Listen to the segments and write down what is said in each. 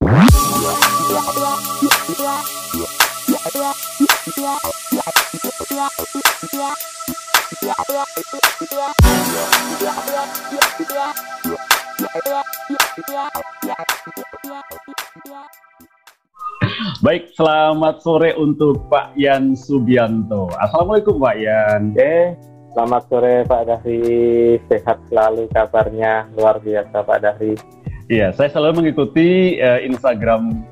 Baik, selamat sore untuk Pak Yan Subianto. Assalamualaikum Pak Yan. Selamat sore Pak Dahri, sehat selalu kabarnya, luar biasa Pak Dahri. Iya, saya selalu mengikuti Instagram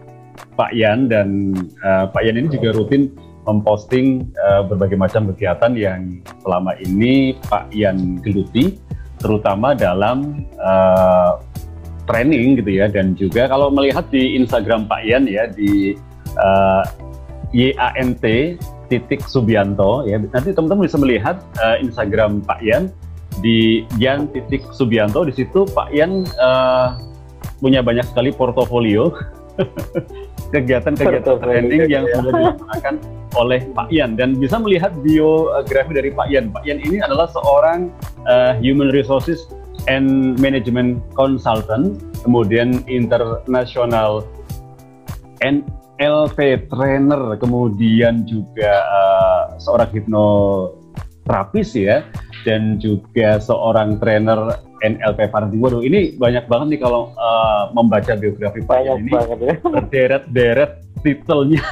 Pak Yan dan Pak Yan ini juga rutin memposting berbagai macam kegiatan yang selama ini Pak Yan geluti, terutama dalam training gitu ya, dan juga kalau melihat di Instagram Pak Yan ya di YANT.Subianto ya, nanti teman-teman bisa melihat Instagram Pak Yan di Yan.Subianto. Di situ Pak Yan punya banyak sekali portofolio kegiatan-kegiatan training yang sudah dilaksanakan oleh Pak Yan, dan bisa melihat biografi dari Pak Yan. Pak Yan ini adalah seorang Human Resources and Management Consultant, kemudian international NLP trainer, kemudian juga seorang hipnoterapis ya, dan juga seorang trainer NLP parenting. Waduh, ini banyak banget nih kalau membaca biografi Pak Yan ini, berderet-deret titelnya.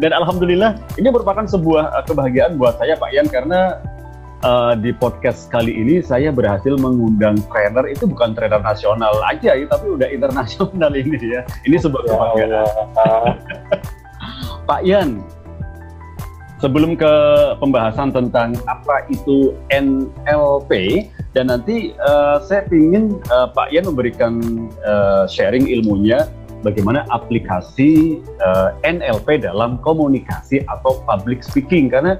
Dan alhamdulillah ini merupakan sebuah kebahagiaan buat saya Pak Yan, karena di podcast kali ini saya berhasil mengundang trainer, itu bukan trainer nasional aja ya, tapi udah internasional ini ya. Ini sebuah kebahagiaan. Pak Yan, sebelum ke pembahasan tentang apa itu NLP, dan nanti saya ingin Pak Yan memberikan sharing ilmunya bagaimana aplikasi NLP dalam komunikasi atau public speaking, karena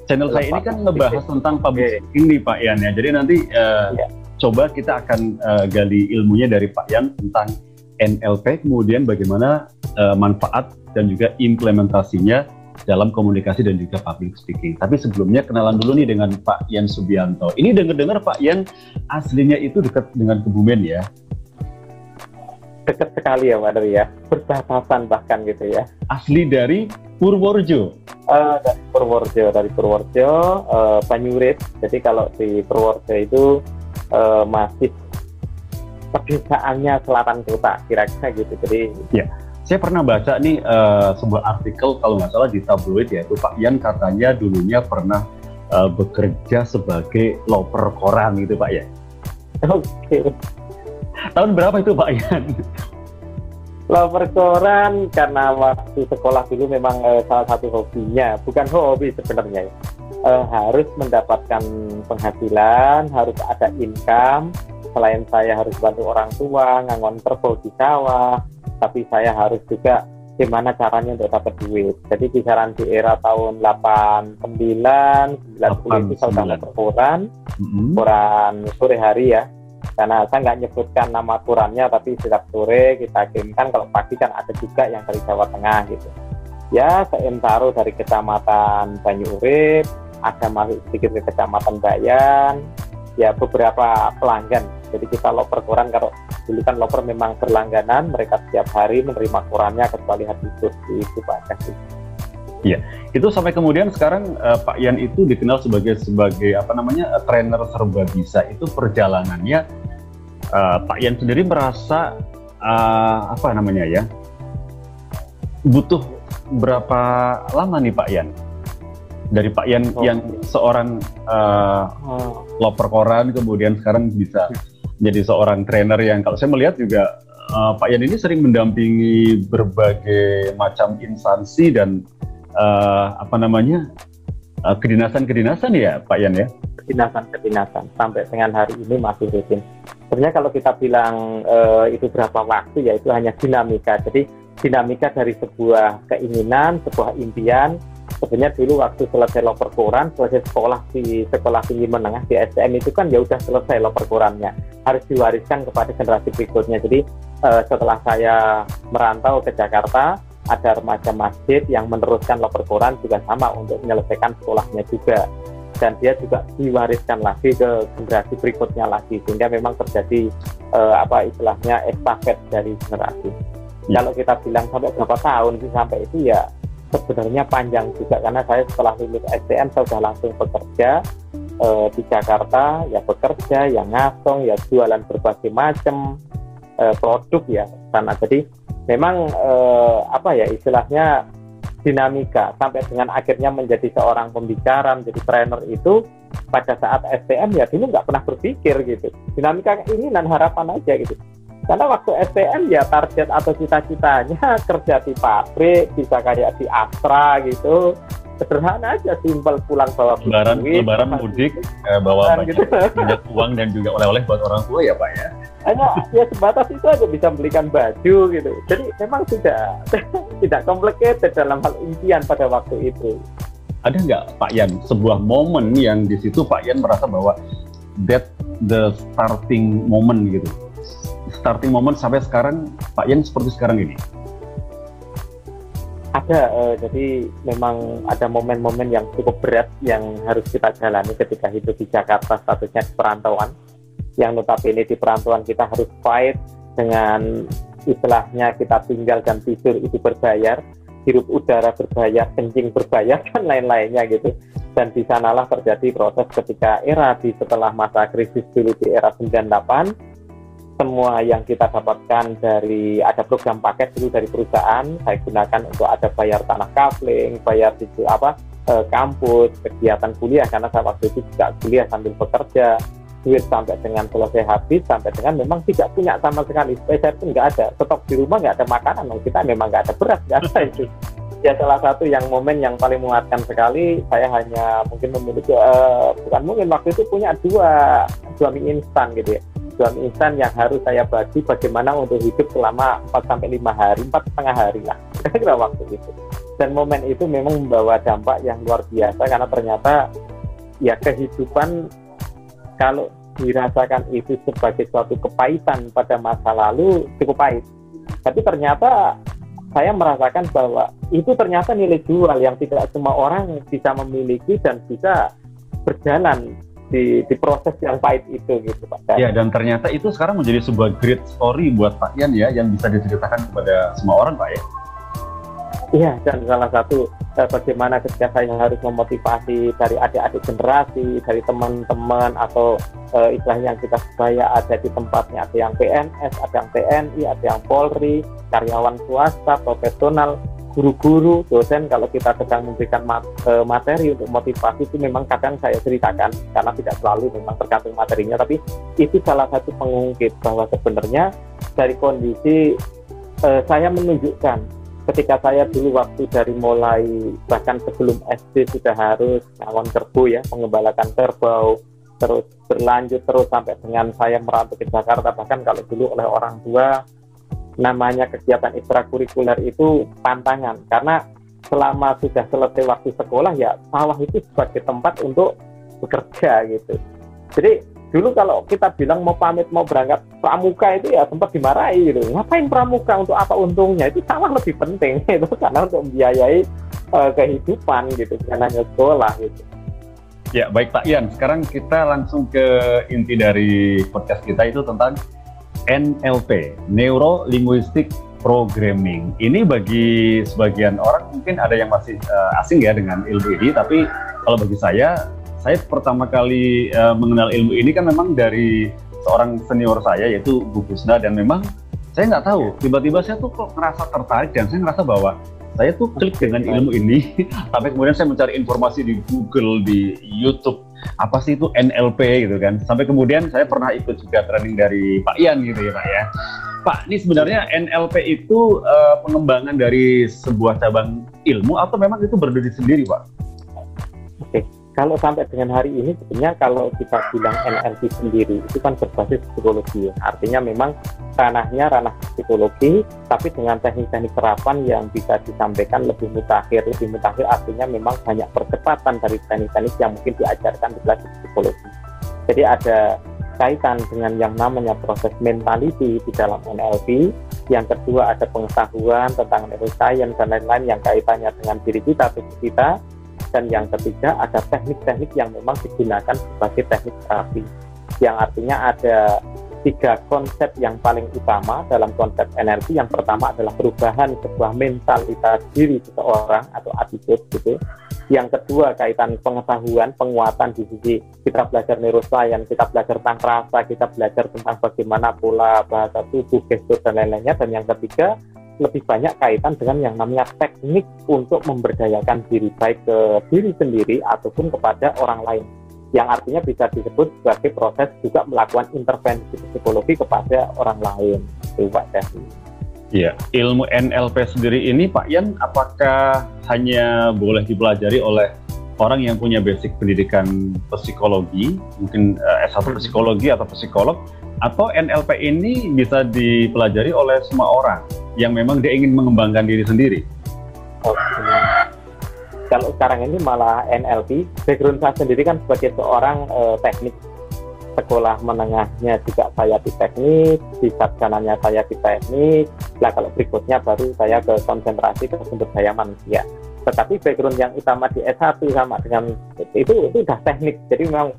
channel saya ini kan ngebahas tentang public speaking nih Pak Yan ya. Jadi nanti coba kita akan gali ilmunya dari Pak Yan tentang NLP, kemudian bagaimana manfaat dan juga implementasinya dalam komunikasi dan juga public speaking. Tapi sebelumnya kenalan dulu nih dengan Pak Yan Subianto. Ini dengar-dengar Pak Yan aslinya itu dekat dengan Kebumen ya? Dekat sekali ya Pak Dahri ya, berbatasan bahkan gitu ya. Asli dari Purworejo? Dari Purworejo, Banyurit. Jadi kalau di Purworejo itu masih pedesaannya selatan kota, kira-kira gitu. Jadi ya, saya pernah baca nih sebuah artikel kalau nggak salah di tabloid, yaitu Pak Yan katanya dulunya pernah bekerja sebagai loper koran gitu Pak ya. Oke. Tahun berapa itu Pak Yan? Loper koran karena waktu sekolah dulu memang salah satu hobinya, bukan hobi sebenarnya ya. Harus mendapatkan penghasilan, harus ada income. Selain saya harus bantu orang tua, ngangon kerbau di sawah, tapi saya harus juga gimana caranya untuk dapat duit. Jadi kisaran di era tahun 89, 90 itu saya dapat koran, koran sore hari ya. Karena saya nggak nyebutkan nama korannya, tapi setiap sore kita kirimkan. Kalau pagi kan ada juga yang dari Jawa Tengah gitu. Ya, sementara dari kecamatan Banyurit, ada masuk sedikit ke kecamatan Bayan, ya beberapa pelanggan. Jadi kita loper koran, kalau dulu kan loper memang berlangganan, mereka setiap hari menerima korannya kecuali hari itu Pak Kasih. Iya, itu sampai kemudian sekarang Pak Yan itu dikenal sebagai trainer serba bisa. Itu perjalanannya Pak Yan sendiri merasa butuh berapa lama nih Pak Yan? Dari Pak Yan yang seorang loper koran, kemudian sekarang bisa menjadi seorang trainer yang kalau saya melihat juga Pak Yan ini sering mendampingi berbagai macam instansi dan kedinasan-kedinasan ya Pak Yan ya? Kedinasan sampai dengan hari ini masih rutin. Sebenarnya kalau kita bilang itu berapa waktu, ya itu hanya dinamika. Jadi dinamika dari sebuah keinginan, sebuah impian. Sebenarnya dulu waktu selesai loper koran, selesai sekolah di sekolah tinggi menengah di STM itu kan ya udah selesai loper korannya, harus diwariskan kepada generasi berikutnya. Jadi setelah saya merantau ke Jakarta, ada remaja masjid yang meneruskan loper koran juga sama untuk menyelesaikan sekolahnya juga. dan dia juga diwariskan lagi ke generasi berikutnya lagi, sehingga memang terjadi istilahnya estafet dari generasi. Kalau kita bilang sampai berapa tahun sih sampai itu, ya sebenarnya panjang juga, karena saya setelah lulus STM saya sudah langsung bekerja di Jakarta, ya bekerja, ya ngasong, ya jualan berbagai macam produk ya sana. Jadi memang istilahnya dinamika sampai dengan akhirnya menjadi seorang pembicara, menjadi trainer itu pada saat STM ya dulu nggak pernah berpikir gitu. Dinamika ini dan harapan aja gitu. Karena waktu STM ya target atau cita-citanya kerja di pabrik, bisa kayak di Astra gitu. Sederhana aja, simpel, pulang bawa lebaran mudik, bawa banyak uang dan juga oleh-oleh buat orang tua ya Pak ya. Hanya ya sebatas itu aja, bisa belikan baju gitu. Jadi memang tidak complicated dalam hal impian pada waktu itu. Ada nggak Pak Yan sebuah momen yang di situ Pak Yan merasa bahwa that the starting moment gitu, starting moment sampai sekarang Pak Yan seperti sekarang ini? Ada, jadi memang ada momen-momen yang cukup berat yang harus kita jalani ketika hidup di Jakarta, statusnya di perantauan. Yang notabene di perantauan kita harus fight dengan istilahnya kita tinggal dan tidur itu berbayar, hirup udara berbayar, kencing berbayar, dan lain-lainnya gitu. Dan di sanalah terjadi proses ketika setelah masa krisis dulu di era 98, semua yang kita dapatkan dari ada program paket dulu dari perusahaan, saya gunakan untuk ada bayar tanah kapling, bayar kampus, kegiatan kuliah, karena saya waktu itu juga kuliah sambil bekerja, duit sampai dengan selesai habis, sampai dengan memang tidak punya sama sekali, spesial pun nggak ada, stok di rumah nggak ada makanan, kita memang nggak ada beras, nggak ada itu. Ya salah satu yang momen yang paling menguatkan sekali, saya hanya mungkin memiliki waktu itu punya dua mie instan gitu ya. 2 mie instan yang harus saya bagi bagaimana untuk hidup selama 4-5 hari, 4,5 hari lah kira-kira waktu itu. Dan momen itu memang membawa dampak yang luar biasa, karena ternyata ya kehidupan kalau dirasakan itu sebagai suatu kepahitan pada masa lalu cukup pahit, tapi ternyata saya merasakan bahwa itu ternyata nilai jual yang tidak semua orang bisa memiliki dan bisa berjalan di proses yang pahit itu gitu Pak. Ya, dan ternyata itu sekarang menjadi sebuah great story buat Pak Yan ya, yang bisa diceritakan kepada semua orang Pak ya. Iya, dan salah satu bagaimana ketika saya harus memotivasi dari adik-adik generasi, dari teman-teman atau istilahnya yang kita sebaya ada di tempatnya, ada yang PNS, ada yang TNI, ada yang Polri, karyawan swasta, profesional, guru-guru, dosen. Kalau kita sedang memberikan materi untuk motivasi itu memang kadang saya ceritakan, karena tidak selalu memang tergantung materinya, tapi itu salah satu pengungkit bahwa sebenarnya dari kondisi saya menunjukkan ketika saya dulu waktu dari mulai bahkan sebelum SD sudah harus ngawon kerbau ya, mengembalakan kerbau, terus berlanjut terus sampai dengan saya merantau ke Jakarta. Bahkan kalau dulu oleh orang tua namanya kegiatan ekstrakurikuler itu pantangan, karena selama sudah selesai waktu sekolah ya sawah itu sebagai tempat untuk bekerja gitu. Jadi dulu kalau kita bilang mau pamit mau berangkat pramuka itu ya sempat dimarahi gitu, ngapain pramuka, untuk apa untungnya, itu sawah lebih penting itu, karena untuk membiayai kehidupan gitu, bukan hanya sekolah gitu. Ya baik Pak Yan, sekarang kita langsung ke inti dari podcast kita, itu tentang NLP, Neuro Linguistic Programming. Ini bagi sebagian orang mungkin ada yang masih asing ya dengan ilmu ini, tapi kalau bagi saya pertama kali mengenal ilmu ini kan memang dari seorang senior saya, yaitu Bu Kusna, dan memang saya nggak tahu, tiba-tiba saya tuh kok ngerasa tertarik dan saya ngerasa bahwa saya tuh klik dengan ilmu ini, sampai kemudian saya mencari informasi di Google, di YouTube, apa sih itu NLP gitu kan, sampai kemudian saya pernah ikut juga training dari Pak Yan gitu ya Pak ya. Pak, ini sebenarnya NLP itu pengembangan dari sebuah cabang ilmu atau memang itu berdiri sendiri Pak? Oke. Kalau sampai dengan hari ini sebenarnya kalau kita bilang NLP sendiri itu kan berbasis psikologi, artinya memang ranahnya ranah psikologi, tapi dengan teknik-teknik terapan yang bisa disampaikan lebih mutakhir artinya memang banyak percepatan dari teknik-teknik yang mungkin diajarkan di kelas psikologi. Jadi ada kaitan dengan yang namanya proses mentality di dalam NLP. Yang kedua ada pengetahuan tentang neuroscience dan lain-lain yang kaitannya dengan diri kita, tubuh kita. Dan yang ketiga, ada teknik-teknik yang memang digunakan sebagai teknik terapi, yang artinya ada 3 konsep yang paling utama dalam konsep NLP. Yang pertama adalah perubahan sebuah mentalitas diri seseorang atau attitude gitu. Yang kedua, kaitan pengetahuan, penguatan di sisi kita belajar neuroscience, kita belajar tentang rasa, kita belajar tentang bagaimana pola bahasa tubuh, gestur, dan lain-lainnya. Dan yang ketiga, lebih banyak kaitan dengan yang namanya teknik untuk memberdayakan diri, baik ke diri sendiri ataupun kepada orang lain. Yang artinya bisa disebut sebagai proses juga melakukan intervensi psikologi kepada orang lain. Itu Pak Dahli. Iya, ilmu NLP sendiri ini Pak Yan, apakah hanya boleh dipelajari oleh orang yang punya basic pendidikan psikologi, mungkin S1 psikologi atau psikolog, atau NLP ini bisa dipelajari oleh semua orang yang memang dia ingin mengembangkan diri sendiri? Kalau sekarang ini malah NLP, background saya sendiri kan sebagai seorang teknik, sekolah menengahnya juga saya di teknik, di sarjananya saya di teknik. Nah, kalau berikutnya baru saya ke konsentrasi ke sumber daya manusia. Tetapi background yang utama di S1 sama dengan itu udah teknik. Jadi memang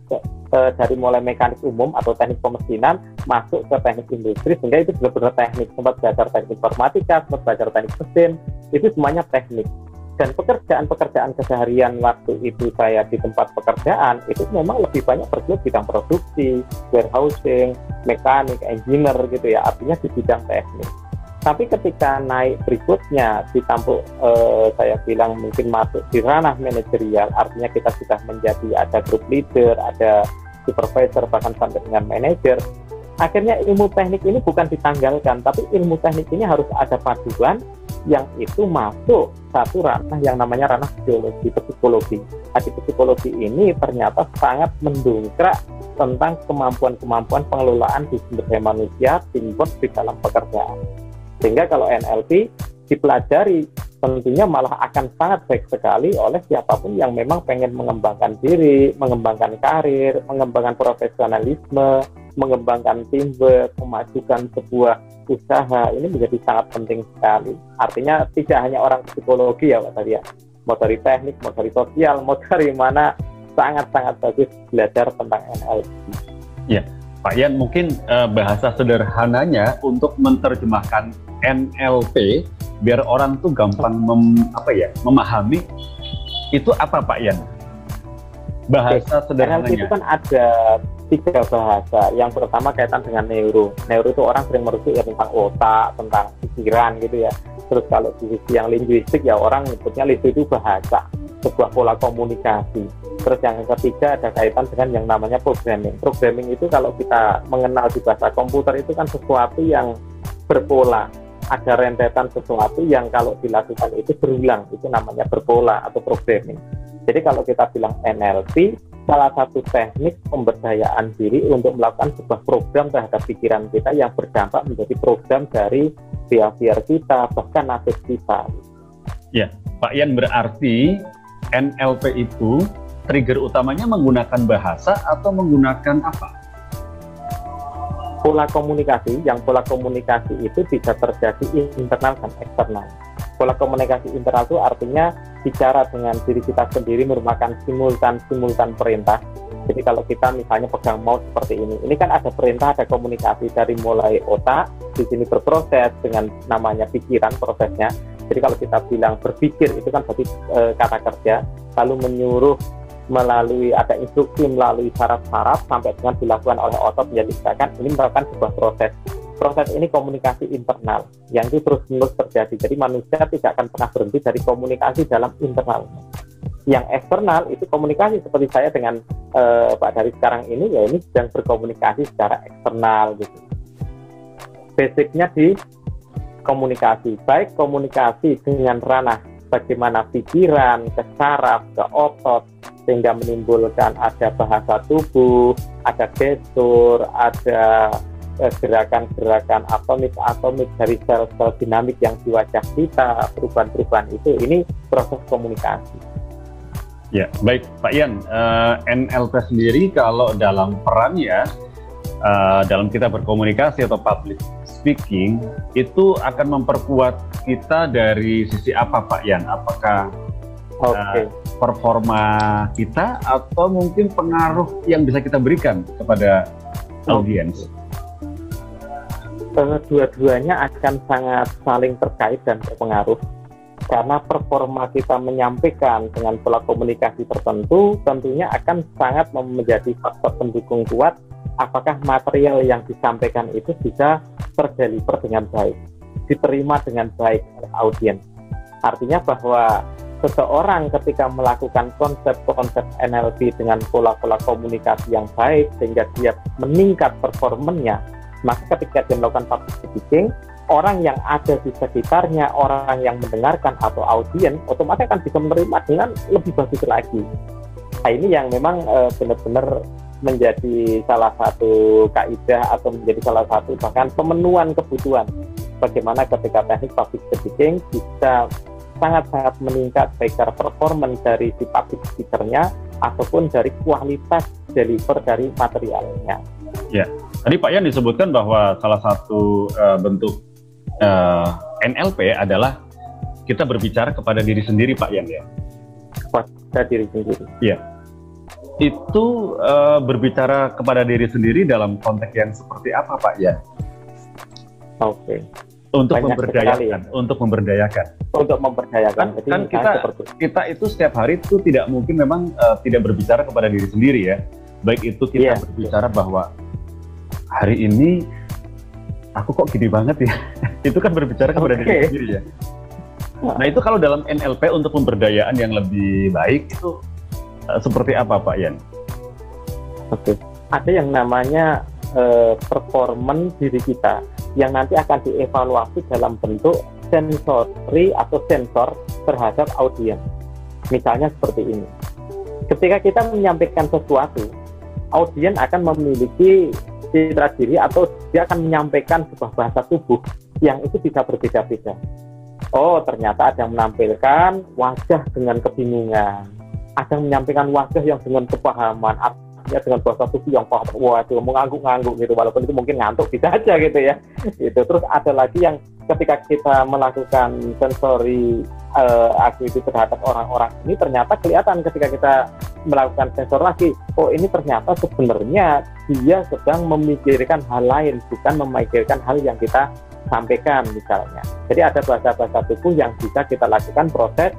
dari mulai mekanik umum atau teknik pemesinan masuk ke teknik industri, sehingga itu benar-benar teknik. Sempat belajar teknik informatika, sempat belajar teknik mesin, itu semuanya teknik. Dan pekerjaan-pekerjaan keseharian waktu itu saya di tempat pekerjaan itu memang lebih banyak bergelut bidang produksi, warehousing, mekanik, engineer gitu ya, artinya di bidang teknik. Tapi ketika naik berikutnya ditampuk, saya bilang mungkin masuk di ranah manajerial, artinya kita sudah menjadi ada group leader, ada supervisor, bahkan sampai dengan manajer. Akhirnya ilmu teknik ini bukan ditanggalkan, tapi ilmu teknik ini harus ada paduan yang itu masuk satu ranah yang namanya ranah psikologi. Di psikologi ini ternyata sangat mendongkrak tentang kemampuan-kemampuan pengelolaan di sumber daya manusia, teamwork di dalam pekerjaan. Sehingga kalau NLP dipelajari tentunya malah akan sangat baik sekali oleh siapapun yang memang pengen mengembangkan diri, mengembangkan karir, mengembangkan profesionalisme, mengembangkan teamwork, memajukan sebuah usaha. Ini menjadi sangat penting sekali. Artinya tidak hanya orang psikologi ya Pak tadi ya, mau dari teknik, mau dari sosial, mau dari mana, sangat-sangat bagus belajar tentang NLP. Ya, Pak Yan, mungkin bahasa sederhananya untuk menerjemahkan NLP biar orang tuh gampang memahami itu apa Pak Yan? Bahasa sederhananya. NLP itu kan ada 3 bahasa. Yang pertama kaitan dengan neuro. Neuro itu orang sering merujuk ya tentang otak, tentang pikiran gitu ya. Terus kalau di sisi yang linguistik ya orang nyebutnya itu bahasa, sebuah pola komunikasi. Terus yang ketiga ada kaitan dengan yang namanya programming. Programming itu kalau kita mengenal di bahasa komputer itu kan sesuatu yang berpola. Ada rentetan sesuatu yang kalau dilakukan itu berulang, itu namanya berpola atau programming. Jadi kalau kita bilang NLP, salah satu teknik pemberdayaan diri untuk melakukan sebuah program terhadap pikiran kita yang berdampak menjadi program dari behavior kita, bahkan nasib kita. Ya, Pak Yan, berarti NLP itu trigger utamanya menggunakan bahasa atau menggunakan apa? Pola komunikasi, yang pola komunikasi itu bisa terjadi internal dan eksternal. Pola komunikasi internal itu artinya bicara dengan diri kita sendiri merupakan simultan perintah. Jadi kalau kita misalnya pegang mouse seperti ini kan ada perintah, ada komunikasi dari mulai otak, di sini berproses dengan namanya pikiran prosesnya. Jadi kalau kita bilang berpikir itu kan berarti kata kerja, lalu menyuruh melalui ada instruksi melalui syarat-syarat sampai dengan dilakukan oleh otot menjadi gerakan. Ini merupakan sebuah proses. Proses ini komunikasi internal yang itu terus-menerus terjadi. Jadi manusia tidak akan pernah berhenti dari komunikasi dalam internal. Yang eksternal itu komunikasi seperti saya dengan Pak Dari sekarang ini, ya ini sedang berkomunikasi secara eksternal gitu. Basicnya di komunikasi, baik komunikasi dengan ranah bagaimana pikiran, ke saraf, ke otot, sehingga menimbulkan ada bahasa tubuh, ada gestur, ada gerakan-gerakan atomik dari sel-sel dinamik yang di wajah kita, perubahan-perubahan itu, ini proses komunikasi. Ya, baik Pak Yan, NLP sendiri kalau dalam perannya, dalam kita berkomunikasi atau public speaking, itu akan memperkuat kita dari sisi apa Pak Yan? Apakah Oke. performa kita atau mungkin pengaruh yang bisa kita berikan kepada audiens? Dua-duanya akan sangat saling terkait dan berpengaruh, karena performa kita menyampaikan dengan pola komunikasi tertentu tentunya akan sangat menjadi faktor pendukung kuat apakah material yang disampaikan itu bisa terdeliver dengan baik, diterima dengan baik oleh audiens. Artinya bahwa seseorang ketika melakukan konsep-konsep NLP dengan pola-pola komunikasi yang baik sehingga dia meningkat performanya, maka ketika dia melakukan public speaking, orang yang ada di sekitarnya, orang yang mendengarkan atau audiens otomatis akan bisa menerima dengan lebih bagus lagi. Nah, ini yang memang benar-benar menjadi salah satu kaidah atau menjadi salah satu bahkan pemenuhan kebutuhan bagaimana ketika teknik public speaking bisa sangat-sangat meningkat baik secara performance dari si public speaker-nya ataupun dari kualitas deliver dari materialnya. Ya, tadi Pak Yan disebutkan bahwa salah satu bentuk NLP adalah kita berbicara kepada diri sendiri, Pak Yan, ya? Kepada diri sendiri. Iya. Itu berbicara kepada diri sendiri dalam konteks yang seperti apa, Pak Yan? Oke. Untuk Banyak memberdayakan, sekali, ya? Untuk memberdayakan. Untuk memberdayakan. Kan kita itu setiap hari itu tidak mungkin memang tidak berbicara kepada diri sendiri, ya. Baik itu kita berbicara bahwa hari ini aku kok gini banget ya. Itu kan berbicara kepada diri sendiri, ya. Nah, itu kalau dalam NLP untuk pemberdayaan yang lebih baik itu seperti apa, Pak Yan? Oke. Ada yang namanya performance diri kita yang nanti akan dievaluasi dalam bentuk sensori atau sensor terhadap audiens. Misalnya seperti ini. Ketika kita menyampaikan sesuatu, audiens akan memiliki citra diri atau dia akan menyampaikan sebuah bahasa tubuh yang itu bisa berbeda-beda. Oh, ternyata ada yang menampilkan wajah dengan kebingungan, ada yang menyampaikan wajah yang dengan kepahaman, artinya dengan bahasa tubuh yang paham, wah itu mengangguk-ngangguk gitu, walaupun itu mungkin ngantuk bisa aja gitu ya. Itu terus ada lagi yang ketika kita melakukan sensori aktiviti terhadap orang-orang ini ternyata kelihatan ketika kita melakukan sensor lagi, oh ini ternyata sebenarnya dia sedang memikirkan hal lain, bukan memikirkan hal yang kita sampaikan misalnya. Jadi ada bahasa-bahasa tubuh yang bisa kita lakukan proses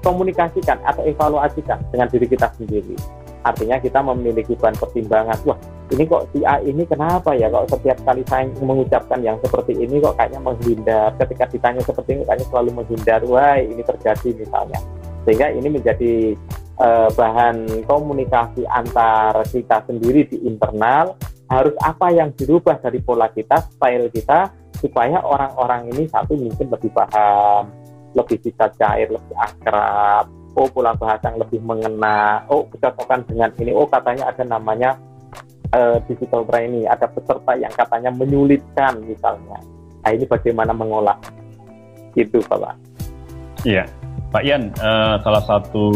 komunikasikan atau evaluasikan dengan diri kita sendiri. Artinya kita memiliki bahan pertimbangan, wah ini kok si A ini kenapa ya, kok setiap kali saya mengucapkan yang seperti ini kok kayaknya menghindar, ketika ditanya seperti ini kayaknya selalu menghindar, wah ini terjadi misalnya. Sehingga ini menjadi bahan komunikasi antar kita sendiri di internal, harus apa yang dirubah dari pola kita, style kita, supaya orang-orang ini satu mungkin lebih paham, lebih bisa cair, lebih akrab, oh pola bahasa yang lebih mengena, oh bercocokkan dengan ini, oh katanya ada namanya digital brain, ada peserta yang katanya menyulitkan misalnya. Nah ini bagaimana mengolah itu, Pak. Iya, Pak Yan, salah satu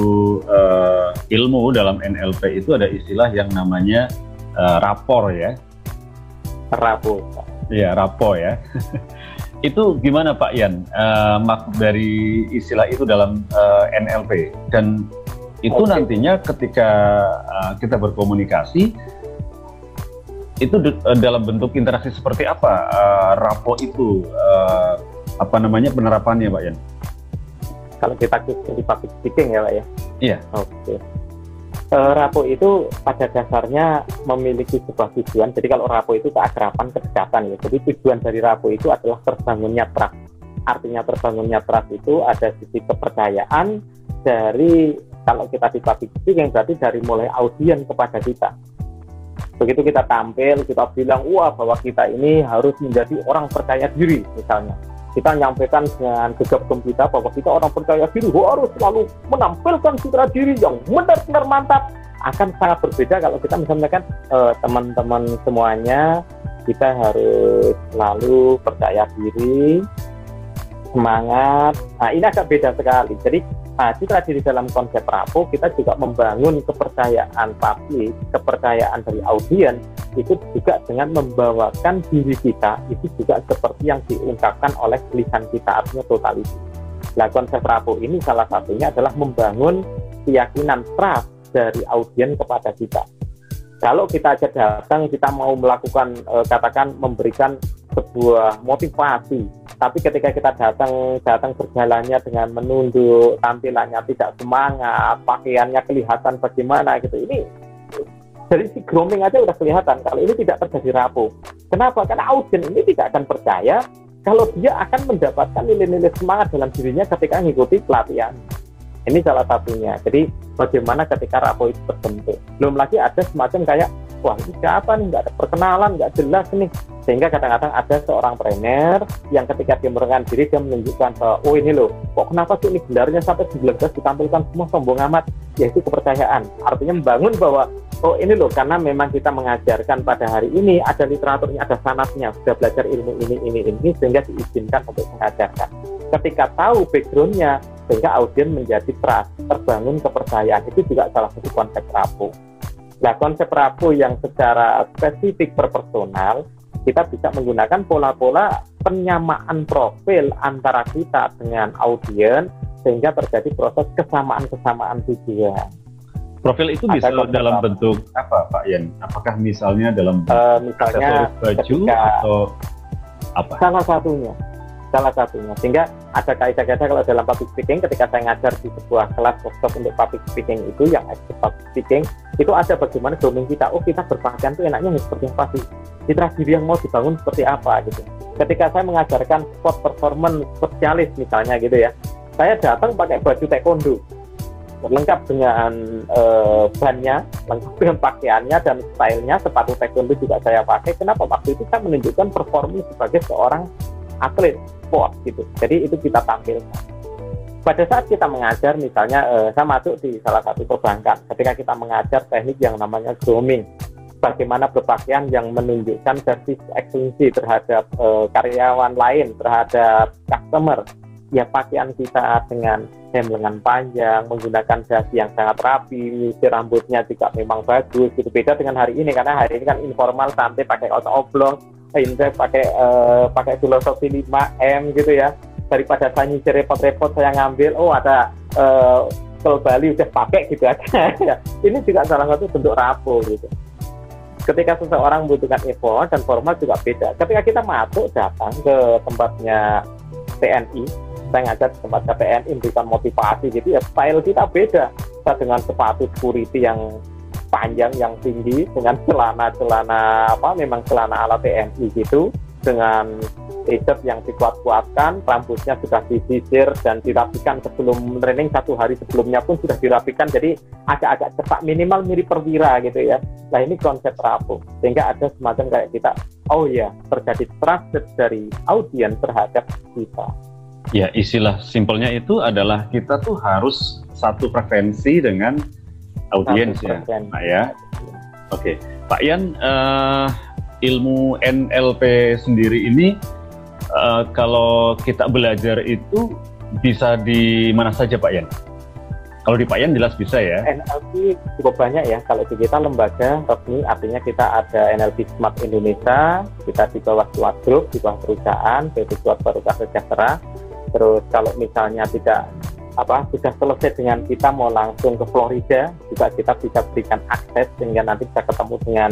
ilmu dalam NLP itu ada istilah yang namanya rapor ya. Rapor. Iya, rapor ya. Itu gimana Pak Yan maksud dari istilah itu dalam NLP, dan itu nantinya ketika kita berkomunikasi itu dalam bentuk interaksi seperti apa rapor itu apa namanya penerapannya Pak Yan? Kalau kita di public speaking ya Pak ya? Iya. Oke. Rapo itu pada dasarnya memiliki sebuah tujuan. Jadi kalau rapo itu keakraban, kedekatan ya. Jadi tujuan dari rapo itu adalah terbangunnya trust. Artinya terbangunnya trust itu ada sisi kepercayaan dari, kalau kita di public speaking berarti dari mulai audiens kepada kita. Begitu kita tampil, kita bilang wah bahwa kita ini harus menjadi orang percaya diri misalnya. Kita menyampaikan dengan gegap gempita bahwa kita orang percaya diri, harus selalu menampilkan citra diri yang benar-benar mantap. Akan sangat berbeda kalau kita misalnya teman-teman semuanya, kita harus selalu percaya diri, semangat. Nah ini agak beda sekali. Jadi citra diri dalam konsep rapo, kita juga membangun kepercayaan publik, kepercayaan dari audiens, itu juga dengan membawakan diri kita, itu juga seperti yang diungkapkan oleh tulisan kita, artinya totality. Nah, konsep Rapo ini salah satunya adalah membangun keyakinan trust dari audiens kepada kita. Kalau kita aja datang, kita mau melakukan katakan memberikan sebuah motivasi, tapi ketika kita datang berjalannya dengan menunduk, tampilannya tidak semangat, pakaiannya kelihatan bagaimana gitu, ini dari si grooming aja udah kelihatan kalau ini tidak terjadi Rapo. Kenapa? Karena audiens ini tidak akan percaya kalau dia akan mendapatkan nilai-nilai semangat dalam dirinya ketika mengikuti pelatihan. Ini salah satunya. Jadi bagaimana ketika Rapo itu terbentuk. Belum lagi ada semacam kayak, wah ini siapa nih, nggak ada perkenalan, nggak jelas nih. Sehingga kadang-kadang ada seorang trainer yang ketika dia merenungkan diri, dia menunjukkan, oh ini loh, kok kenapa sih ini gelarnya sampai 19 ditampilkan semua, sombong amat. Yaitu kepercayaan. Artinya membangun bahwa, oh ini loh, karena memang kita mengajarkan pada hari ini, ada literaturnya, ada sanatnya, sudah belajar ilmu ini, sehingga diizinkan untuk mengajarkan. Ketika tahu background-nya, sehingga audiens menjadi trust, terbangun kepercayaan. Itu juga salah satu konsep Rapo. Nah, konsep Rapo yang secara spesifik per personal, kita bisa menggunakan pola-pola penyamaan profil antara kita dengan audiens, sehingga terjadi proses kesamaan-kesamaan tujuan. Profil itu bisa dalam bentuk apa, Pak Yan? Apakah misalnya dalam misalnya baju atau apa? Salah satunya. Sehingga ada kaidah-kaidah kalau dalam public speaking, ketika saya ngajar di sebuah kelas workshop untuk public speaking itu, yang expert public speaking, itu ada bagaimana grooming kita. Oh, kita berpakaian tuh enaknya seperti apa sih? Citra diri yang mau dibangun seperti apa gitu. Ketika saya mengajarkan sport performance spesialis misalnya gitu ya, saya datang pakai baju taekwondo, lengkap dengan bannya, lengkap dengan pakaiannya dan stylenya, sepatu taekwondo juga saya pakai. Kenapa? Waktu itu saya menunjukkan performance sebagai seorang atlet sport gitu. Jadi itu kita tampilkan. Pada saat kita mengajar, misalnya saya masuk di salah satu perbankan, ketika kita mengajar teknik yang namanya grooming, bagaimana berpakaian yang menunjukkan service excellency terhadap karyawan lain, terhadap customer. Ya, pakaian kita dengan hem lengan panjang, menggunakan dasi yang sangat rapi, nyisir rambutnya juga memang bagus gitu. Beda dengan hari ini, karena hari ini kan informal, santai, pakai kaos oblong, ini saya pakai filosofi 5M gitu ya. Daripada saya nyisir repot-repot, saya ngambil, oh ada Kel Bali udah pakai gitu aja. Ini juga salah satu bentuk Rapo gitu. Ketika seseorang membutuhkan informal dan formal juga beda. Ketika kita masuk datang ke tempatnya TNI, saya ngajar di tempatnya TNI, memberikan motivasi gitu ya, style kita beda. Kita dengan sepatu security yang panjang, yang tinggi, dengan celana memang celana ala TNI gitu, dengan t-shirt yang dikuat-kuatkan, rambutnya sudah disisir dan dirapikan sebelum training, 1 hari sebelumnya pun sudah dirapikan, jadi agak-agak cepat, minimal mirip perwira gitu ya. Nah, ini konsep Rapo, sehingga ada semacam kayak kita, oh ya, terjadi trust dari audiens terhadap kita. Ya, istilah simpelnya itu adalah kita tuh harus satu frekuensi dengan audiens ya, Pak ya. Oke, Pak Yan, ilmu NLP sendiri ini kalau kita belajar itu bisa di mana saja, Pak Yan? Kalau di Pak Yan jelas bisa ya. NLP cukup banyak ya. Kalau di kita lembaga resmi, artinya kita ada NLP Smart Indonesia, kita di bawah Suat Group, di bawah perusahaan PT Suat Barokah Sejahtera. Terus kalau misalnya sudah selesai dengan kita mau langsung ke Florida, juga kita bisa berikan akses sehingga nanti bisa ketemu dengan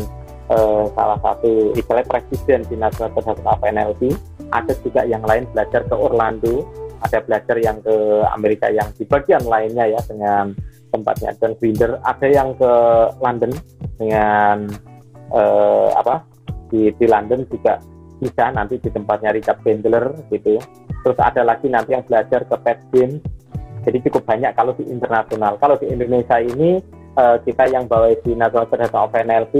salah satu istilahnya presiden di National Federation of NLP. Ada juga yang lain belajar ke Orlando, ada belajar yang ke Amerika yang di bagian lainnya ya dengan tempatnya John Grinder, ada yang ke London dengan di London juga bisa nanti di tempatnya Richard Bandler gitu ya. Terus ada lagi nanti yang belajar ke Pat James. Jadi cukup banyak kalau di internasional. Kalau di Indonesia ini kita yang bawa di National Federation of NLP,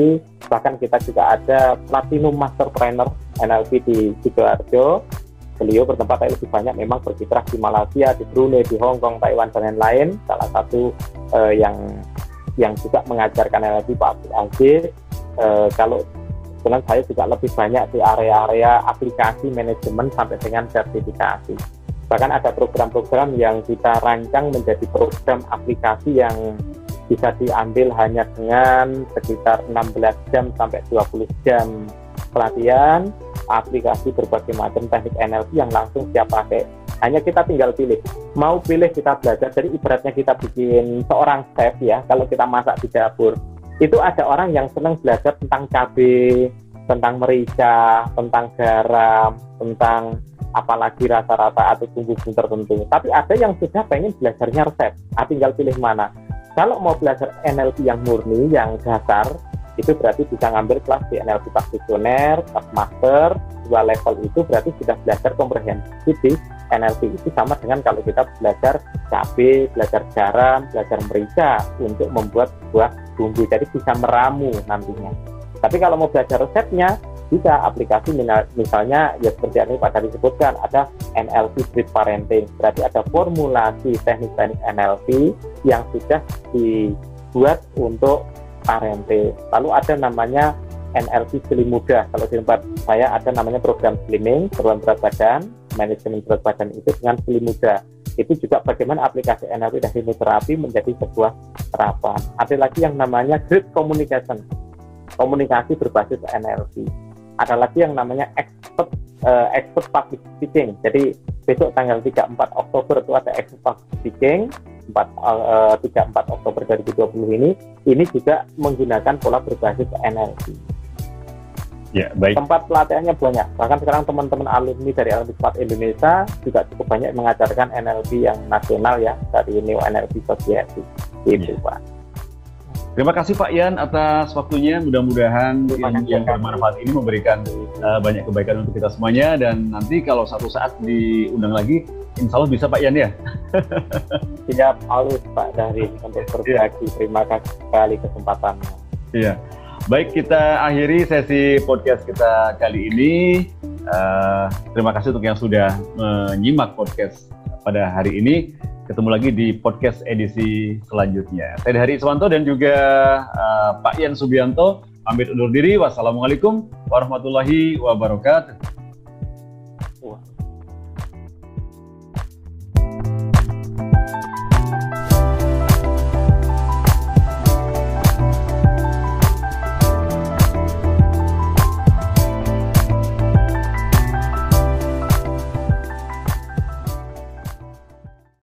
bahkan kita juga ada Platinum Master Trainer NLP di Sidoarjo. Beliau bertempat lebih banyak memang berkiprah di Malaysia, di Brunei, di Hong Kong, Taiwan dan lain-lain. Salah satu yang juga mengajarkan NLP Pak Abdul Aziz. Kalau dengan saya juga lebih banyak di area-area aplikasi manajemen sampai dengan sertifikasi. Bahkan ada program-program yang kita rancang menjadi program aplikasi yang bisa diambil hanya dengan sekitar 16 jam sampai 20 jam pelatihan, aplikasi berbagai macam teknik NLP yang langsung siap pakai. Hanya kita tinggal pilih. Mau pilih kita belajar, jadi ibaratnya kita bikin seorang chef ya, kalau kita masak di dapur, itu ada orang yang senang belajar tentang cabai, tentang merica, tentang garam, tentang apalagi rasa-rasa atau bumbu-bumbu tertentu. Tapi ada yang sudah pengen belajarnya resep, tinggal pilih mana. Kalau mau belajar NLP yang murni, yang dasar, itu berarti bisa ngambil kelas di NLP Practitioner, kelas master, 2 level itu berarti sudah belajar komprehensif di NLP. Itu sama dengan kalau kita belajar cabai, belajar garam, belajar merica untuk membuat sebuah bumbu, jadi bisa meramu nantinya. Tapi kalau mau belajar resepnya, bisa aplikasi misalnya ya seperti yang Pak tadi sebutkan, ada NLP Street Parenting, berarti ada formulasi teknik-teknik NLP yang sudah dibuat untuk parenting. Lalu ada namanya NLP Slim Muda, kalau di tempat saya ada namanya program slimming, penurunan berat badan, manajemen berat badan itu dengan Slim Muda. Itu juga bagaimana aplikasi NLP dan hipnoterapi menjadi sebuah terapan. Ada lagi yang namanya Great Communication, komunikasi berbasis NLP. Ada lagi yang namanya expert public speaking. Jadi besok tanggal 3-4 Oktober itu ada expert public speaking. 3-4 Oktober 2020 ini juga menggunakan pola berbasis NLP. Ya, baik. Tempat pelatihannya banyak. Bahkan sekarang teman-teman alumni dari NLP Smart Indonesia juga cukup banyak mengajarkan NLP yang nasional ya, dari Neo NLP Society. Itu Pak. Terima kasih Pak Ian atas waktunya. Mudah-mudahan yang bermanfaat ini memberikan banyak kebaikan untuk kita semuanya. Dan nanti kalau satu saat diundang lagi, insya Allah bisa Pak Ian ya. Siap, halus Pak dari untuk berbagi. Terima kasih sekali kesempatannya. Iya. Baik, kita akhiri sesi podcast kita kali ini. Terima kasih untuk yang sudah menyimak podcast pada hari ini. Ketemu lagi di podcast edisi selanjutnya. Saya Hari Iswanto dan juga Pak Ian Subianto pamit undur diri. Wassalamualaikum warahmatullahi wabarakatuh.